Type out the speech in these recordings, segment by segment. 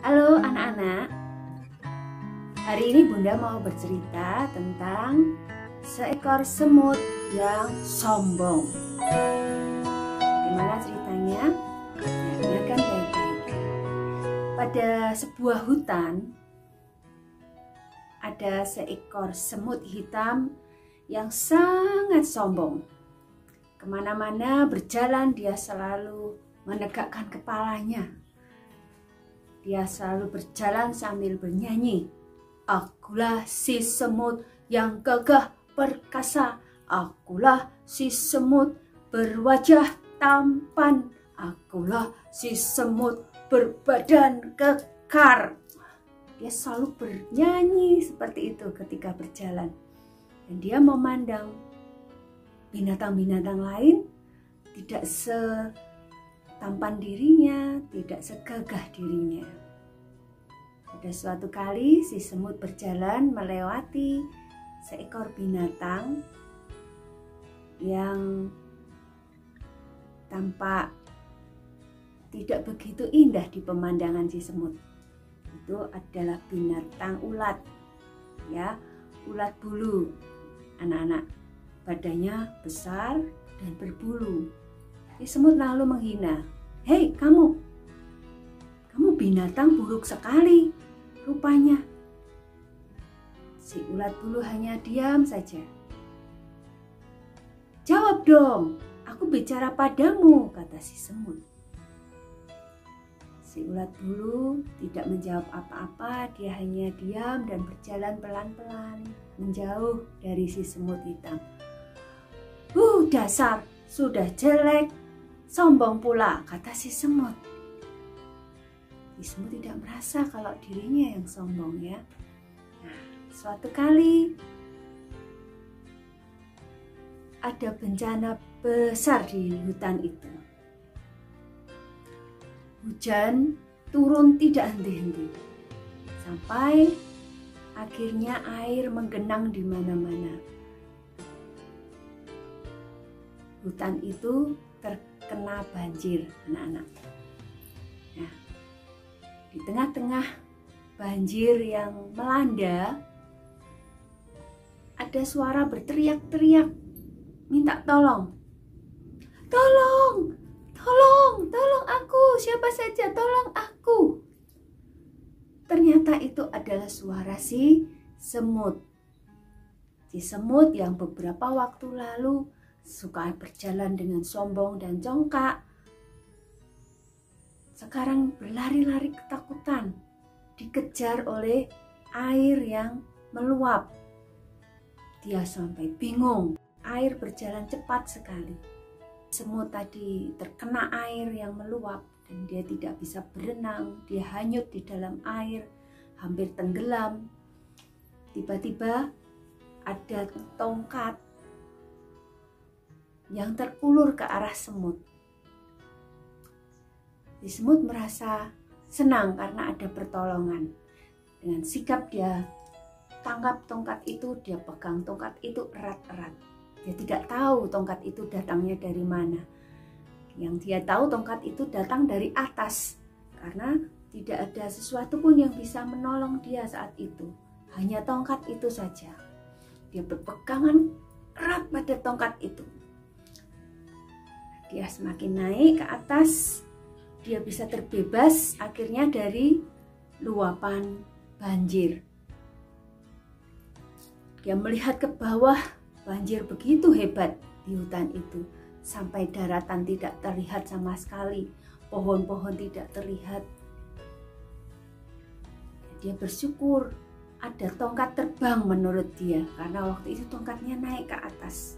Halo anak-anak, hari ini Bunda mau bercerita tentang seekor semut yang sombong. Gimana ceritanya? Ya, dengarkan baik-baik. Pada sebuah hutan, ada seekor semut hitam yang sangat sombong. Kemana-mana berjalan dia selalu menegakkan kepalanya. Dia selalu berjalan sambil bernyanyi. Akulah si semut yang gagah perkasa. Akulah si semut berwajah tampan. Akulah si semut berbadan kekar. Dia selalu bernyanyi seperti itu ketika berjalan. Dan dia memandang binatang-binatang lain tidak tampan dirinya, tidak segagah dirinya. Pada suatu kali si semut berjalan melewati seekor binatang yang tampak tidak begitu indah di pemandangan si semut. Itu adalah binatang ulat, ya, ulat bulu. Anak-anak, badannya besar dan berbulu. Si semut lalu menghina. Hei kamu binatang buruk sekali rupanya. Si ulat bulu hanya diam saja. Jawab dong, aku bicara padamu, kata si semut. Si ulat bulu tidak menjawab apa-apa, dia hanya diam dan berjalan pelan-pelan menjauh dari si semut hitam. Dasar, sudah jelek, sombong pula, kata si semut. Si semut tidak merasa kalau dirinya yang sombong, ya. Nah, suatu kali ada bencana besar di hutan itu. Hujan turun tidak henti-henti. Sampai akhirnya air menggenang di mana-mana. Hutan itu terkena banjir, anak-anak. Nah, di tengah-tengah banjir yang melanda, ada suara berteriak-teriak, minta tolong. Tolong, tolong, tolong aku, siapa saja, tolong aku. Ternyata itu adalah suara si semut. Si semut yang beberapa waktu lalu suka berjalan dengan sombong dan congkak, sekarang berlari-lari ketakutan, dikejar oleh air yang meluap. Dia sampai bingung, air berjalan cepat sekali. Semut tadi terkena air yang meluap dan dia tidak bisa berenang, dia hanyut di dalam air, hampir tenggelam. Tiba-tiba ada tongkat yang terulur ke arah semut. Si semut merasa senang karena ada pertolongan. Dengan sigap dia tangkap tongkat itu, dia pegang tongkat itu erat-erat. Dia tidak tahu tongkat itu datangnya dari mana. Yang dia tahu tongkat itu datang dari atas, karena tidak ada sesuatu pun yang bisa menolong dia saat itu. Hanya tongkat itu saja. Dia berpegangan erat pada tongkat itu. Dia semakin naik ke atas, dia bisa terbebas akhirnya dari luapan banjir. Dia melihat ke bawah, banjir begitu hebat di hutan itu. Sampai daratan tidak terlihat sama sekali, pohon-pohon tidak terlihat. Dia bersyukur ada tongkat terbang menurut dia, karena waktu itu tongkatnya naik ke atas.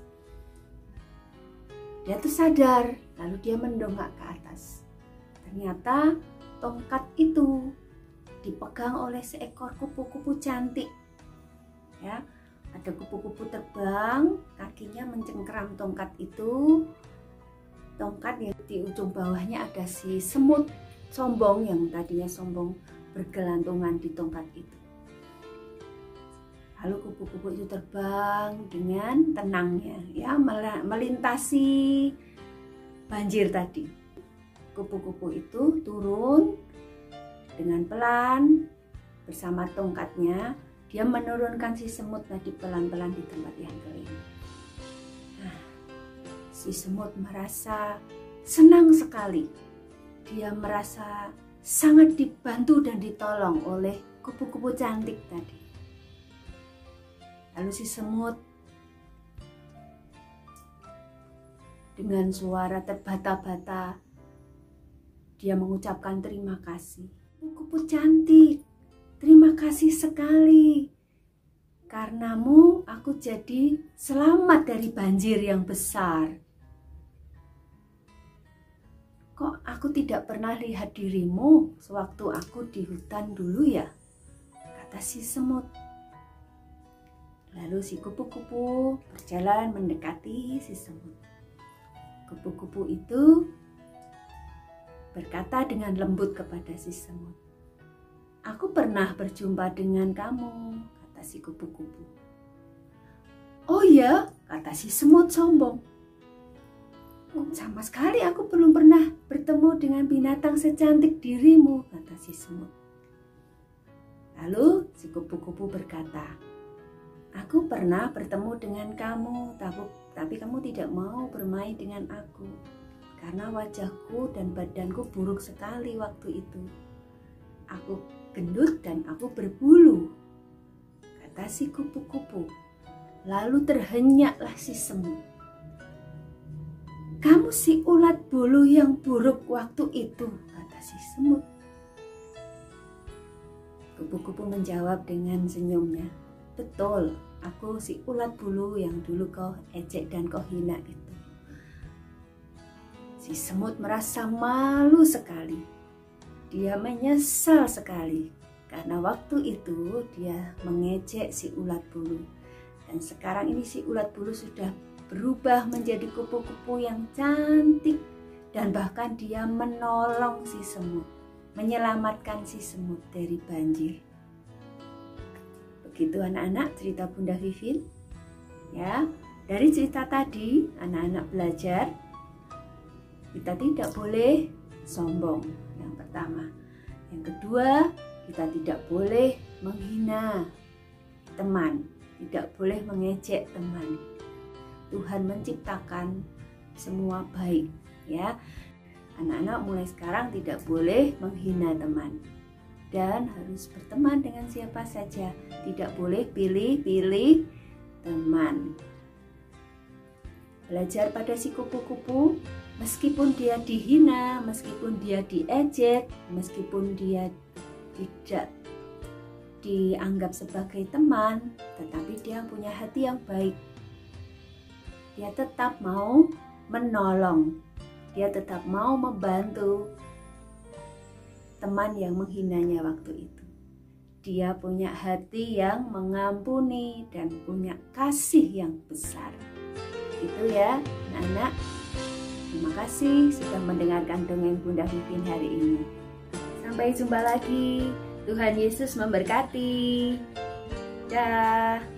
Dia tersadar, lalu dia mendongak ke atas. Ternyata tongkat itu dipegang oleh seekor kupu-kupu cantik. Ya, ada kupu-kupu terbang, kakinya mencengkeram tongkat itu. Tongkat yang di ujung bawahnya ada si semut sombong yang tadinya sombong bergelantungan di tongkat itu. Lalu kupu-kupu itu terbang dengan tenangnya, ya, melintasi banjir tadi. Kupu-kupu itu turun Dengan pelan bersama tongkatnya dia menurunkan si semut tadi pelan-pelan di tempat yang kering. Nah, si semut merasa senang sekali. Dia merasa sangat dibantu dan ditolong oleh kupu-kupu cantik tadi. Lalu si semut dengan suara terbata-bata dia mengucapkan terima kasih. Kupu-kupu cantik, terima kasih sekali. Karenamu aku jadi selamat dari banjir yang besar. Kok aku tidak pernah lihat dirimu sewaktu aku di hutan dulu ya? Kata si semut. Lalu si kupu-kupu berjalan mendekati si semut. Kupu-kupu itu berkata dengan lembut kepada si semut, "Aku pernah berjumpa dengan kamu," kata si kupu-kupu. "Oh ya," kata si semut sombong. "Sama sekali aku belum pernah bertemu dengan binatang secantik dirimu," kata si semut. Lalu si kupu-kupu berkata, "Aku pernah bertemu dengan kamu, tapi kamu tidak mau bermain dengan aku. Karena wajahku dan badanku buruk sekali waktu itu. Aku gendut dan aku berbulu," kata si kupu-kupu. Lalu terhenyaklah si semut. "Kamu si ulat bulu yang buruk waktu itu," kata si semut. Kupu-kupu menjawab dengan senyumnya, "Betul, aku si ulat bulu yang dulu kau ejek dan kau hina itu." Si semut merasa malu sekali. Dia menyesal sekali karena waktu itu dia mengejek si ulat bulu. Dan sekarang ini si ulat bulu sudah berubah menjadi kupu-kupu yang cantik. Dan bahkan dia menolong si semut, menyelamatkan si semut dari banjir. Begitu anak-anak cerita Bunda Vivin. Ya, dari cerita tadi anak-anak belajar kita tidak boleh sombong, yang pertama. Yang kedua, kita tidak boleh menghina teman, tidak boleh mengejek teman. Tuhan menciptakan semua baik, ya. Anak-anak mulai sekarang tidak boleh menghina teman dan harus berteman dengan siapa saja. Tidak boleh pilih-pilih teman. Belajar pada si kupu-kupu, meskipun dia dihina, meskipun dia diejek, meskipun dia tidak dianggap sebagai teman, tetapi dia punya hati yang baik. Dia tetap mau menolong, dia tetap mau membantu teman yang menghinanya waktu itu. Dia punya hati yang mengampuni dan punya kasih yang besar. Itu ya anak-anak. Terima kasih sudah mendengarkan dongeng Bunda Vivin hari ini. Sampai jumpa lagi. Tuhan Yesus memberkati. Dah.